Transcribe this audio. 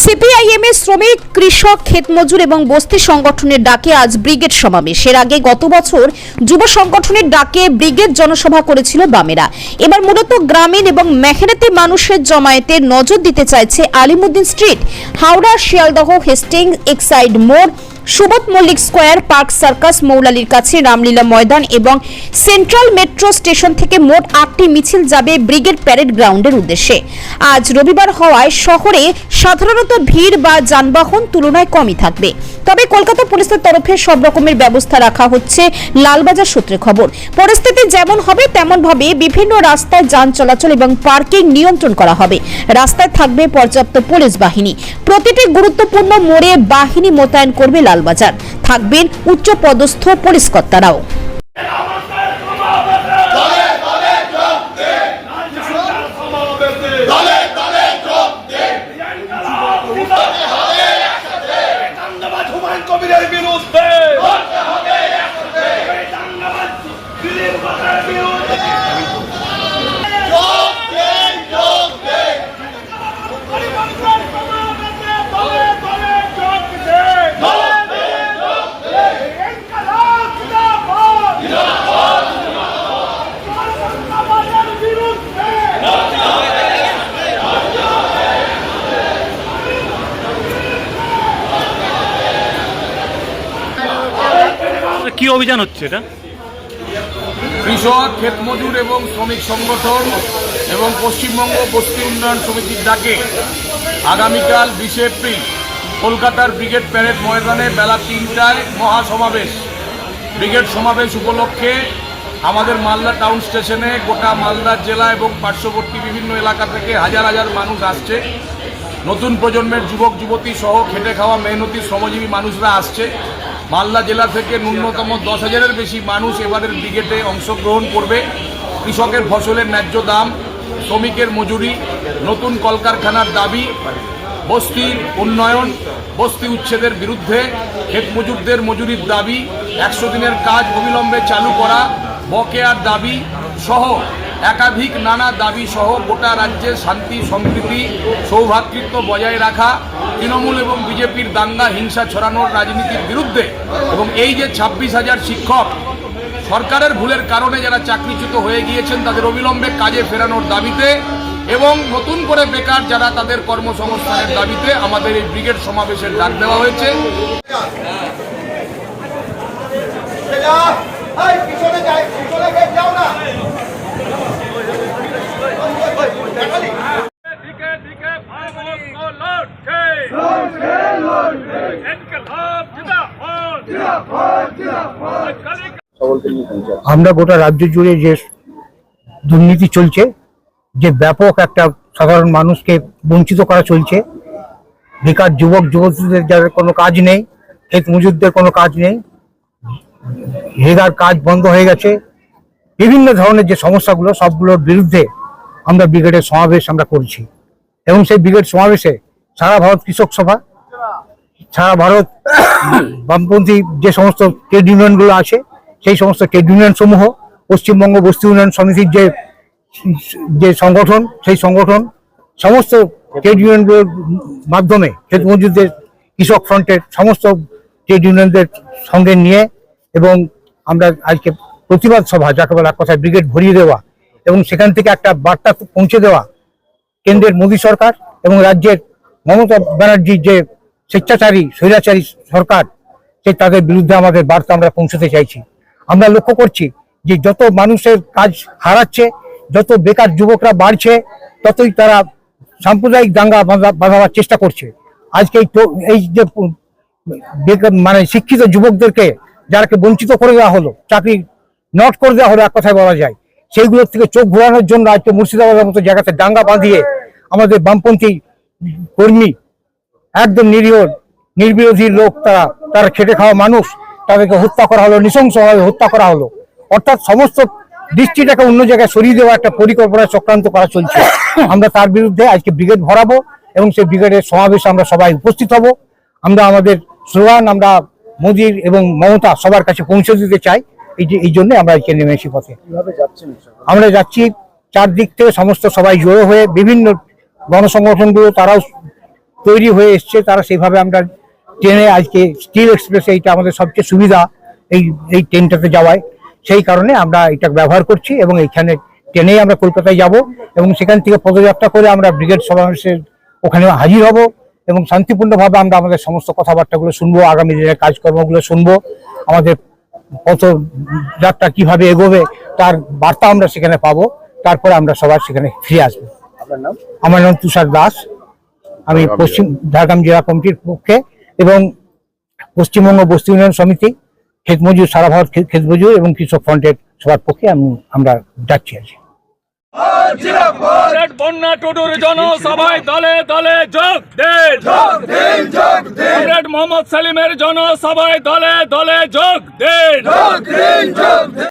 CPIM এর শ্রমিক, কৃষক, ক্ষেতমজুর এবং বস্তি সংগঠনের ডাকে আজ ব্রিগেড সমাবেশ। এর আগে গত বছর যুব সংগঠনের ডাকে ব্রিগেড জনসভা করেছিল বামেরা। এবার মূলত গ্রামীণ এবং মেহেরতি মানুষের জমায়েতের নজর দিতে চাইছে Alimuddin Street, Howrah, Sealdah, Hastings, Exide মোড়, Subodh Mullick Square, Park Circus, মৌলালির কাছে, রামলীলা ময়দান এবং সেন্ট্রাল মেট্রো স্টেশন থেকে মোট 8টি মিছিল যাবে ব্রিগেড প্যারেড গ্রাউন্ডের উদ্দেশ্যে। আজ রবিবার হওয়ায় শহরে সাধারণত ভিড় বা যানবাহন তুলনায় কমই থাকবে। তবে কলকাতা পুলিশের তরফে সব রকমের ব্যবস্থা রাখা হচ্ছে, লালবাজার সূত্রে খবর। পরিস্থিতি যেমন হবে তেমন ভাবে বিভিন্ন রাস্তায় যান চলাচল এবং পার্কিং নিয়ন্ত্রণ করা হবে। রাস্তায় থাকবে পর্যাপ্ত পুলিশ বাহিনী। প্রতিটি গুরুত্বপূর্ণ মোড়ে বাহিনী মোতায়েন করবে লালবাজার। থাকবেন উচ্চ পদস্থ পুলিশ কর্তারাও। কি অভিযান হচ্ছে এটা? কৃষক, ক্ষেতমজুর এবং শ্রমিক সংগঠন এবং পশ্চিমবঙ্গ বস্তি উন্নয়ন সমিতির ডাকে আগামীকাল 20 এপ্রিল কলকাতার ব্রিগেড প্যারেড ময়দানে বেলা 3টায় মহাসমাবেশ। ব্রিগেড সমাবেশ উপলক্ষে আমাদের মালদা টাউন স্টেশনে গোটা মালদা জেলা এবং পার্শ্ববর্তী বিভিন্ন এলাকা থেকে হাজার হাজার মানুষ আসছে। নতুন প্রজন্মের যুবক যুবতী সহ খেটে খাওয়া মেহনতি শ্রমজীবী মানুষরা আসছে। মালদা জেলা থেকে ন্যূনতম 10,000-এর বেশি মানুষ এবারের ব্রিগেডে অংশগ্রহণ করবে। কৃষকের ফসলের ন্যায্য দাম, শ্রমিকের মজুরি, নতুন কলকারখানার দাবি, বস্তির উন্নয়ন, বস্তি উচ্ছেদের বিরুদ্ধে, ক্ষেতমজুরদের মজুরির দাবি, 100 দিনের কাজ অবিলম্বে চালু করা, বকেয়ার দাবি সহ একাধিক নানা দাবি সহ গোটা রাজ্যে শান্তি, সম্প্রীতি, সৌভ্রাতৃত্ব বজায় রাখা, তৃণমূল এবং বিজেপির দাঙ্গা হিংসা ছড়ানোর রাজনীতির বিরুদ্ধে এবং এই যে 26,000 শিক্ষক সরকারের ভুলের কারণে যারা চাকরিচ্যুত হয়ে গিয়েছেন তাদের অবিলম্বে কাজে ফেরানোর দাবিতে এবং নতুন করে বেকার যারা তাদের কর্মসংস্থানের দাবিতে আমাদের এই ব্রিগেড সমাবেশের ডাক দেওয়া হয়েছে। আমরা গোটা রাজ্য জুড়ে যে দুর্নীতি চলছে, যে ব্যাপক একটা সাধারণ মানুষকে বঞ্চিত করা চলছে, বেকার যুবক যুবতীদের যাদের কোনো কাজ নেই, ক্ষেত মজুরদের কোনো কাজ নেই, হেগার কাজ বন্ধ হয়ে গেছে, বিভিন্ন ধরনের যে সমস্যাগুলো সবগুলোর বিরুদ্ধে আমরা ব্রিগেডের সমাবেশ আমরা করছি। এবং সেই ব্রিগেড সমাবেশে সারা ভারত কৃষক সভা, সারা ভারত বামপন্থী যে সমস্ত ট্রেড ইউনিয়নগুলো আছে সেই সমস্ত ট্রেড ইউনিয়ন সমূহ, পশ্চিমবঙ্গ বস্তি উন্নয়ন সমিতির যে সংগঠন, সেই সংগঠন সমস্ত ট্রেড ইউনিয়নগুলোর মাধ্যমে ক্ষেত মজুরদের, কৃষক ফ্রন্টের সমস্ত ট্রেড ইউনিয়নদের সঙ্গে নিয়ে এবং আমরা আজকে প্রতিবাদ সভা, যাকে বলা কথায় ব্রিগেড ভরিয়ে দেওয়া এবং সেখান থেকে একটা বার্তা পৌঁছে দেওয়া কেন্দ্রের মোদী সরকার এবং রাজ্যের মমতা ব্যানার্জির যে স্বেচ্ছাচারী স্বৈরাচারী সরকার, তাদের বিরুদ্ধে আমাদের বার্তা আমরা পৌঁছতে চাইছি। আমরা লক্ষ্য করছি যে যত মানুষের কাজ হারাচ্ছে, যত বেকার যুবকরা বাড়ছে, ততই তারা সাম্প্রদায়িক দাঙ্গা বাঁধাবার চেষ্টা করছে। আজকে এই যে মানে শিক্ষিত যুবকদেরকে যারাকে বঞ্চিত করে দেওয়া হলো, চাকরি নট করে দেওয়া হলো এক কথায় বলা যায়, সেইগুলোর থেকে চোখ ঘোরানোর জন্য আজকে মুর্শিদাবাদের মতো জায়গাতে দাঙ্গা বাঁধিয়ে আমাদের বামপন্থী কর্মী, একদম নিরীহ নির্বিরোধী লোক, তারা খেটে খাওয়া মানুষ, তাদেরকে হত্যা করা হলো, নৃশংসভাবে হত্যা করা হলো। অর্থাৎ সমস্ত দৃষ্টিটাকে অন্য জায়গায় সরিয়ে দেওয়া একটা পরিকল্পনা চক্রান্ত করা চলছে। আমরা তার বিরুদ্ধে আজকে ব্রিগেড ভরাবো এবং সেই ব্রিগেডের সমাবেশে আমরা সবাই উপস্থিত হব। আমরা আমাদের স্লোগান আমরা মোদীর এবং মমতা সবার কাছে পৌঁছে দিতে চাই। এই জন্য আমরা আজকে নেমেছি পথে। আমরা যাচ্ছি চারদিক থেকে সমস্ত সবাই জড়ো হয়ে, বিভিন্ন গণসংগঠনগুলো তারাও তৈরি হয়ে এসছে, তারা সেইভাবে আমরা ট্রেনে আজকে স্টিল এক্সপ্রেসে, এইটা আমাদের সবচেয়ে সুবিধা এই ট্রেনটাতে যাওয়ায়, সেই কারণে আমরা এটা ব্যবহার করছি এবং এইখানে ট্রেনেই আমরা কলকাতায় যাব এবং সেখান থেকে পদযাত্রা করে আমরা ব্রিগেড সমাবেশের ওখানে হাজির হব এবং শান্তিপূর্ণভাবে আমরা আমাদের সমস্ত কথাবার্তাগুলো শুনবো, আগামী দিনের কাজকর্মগুলো শুনবো, আমাদের পথযাত্রা কিভাবে এগোবে তার বার্তা আমরা সেখানে পাবো। তারপরে আমরা সবাই সেখানে ফিরে আসবো। আমার নাম তুষার দাস, আমি পশ্চিম ঝাড়গ্রাম জেলা কমিটির পক্ষে এবং পশ্চিমবঙ্গ বস্তি উন্নয়ন সমিতি, ক্ষেত মজুর, সারা ভারত ক্ষেত মজুর এবং কৃষক ফ্রন্টের সবার পক্ষে আমরা যাচ্ছি আছি। বন্যা টুডুর জনসভায় দলে দলে যোগ দেন, মোহাম্মদ সেলিমের জনসভায় দলে দলে যোগ দেন।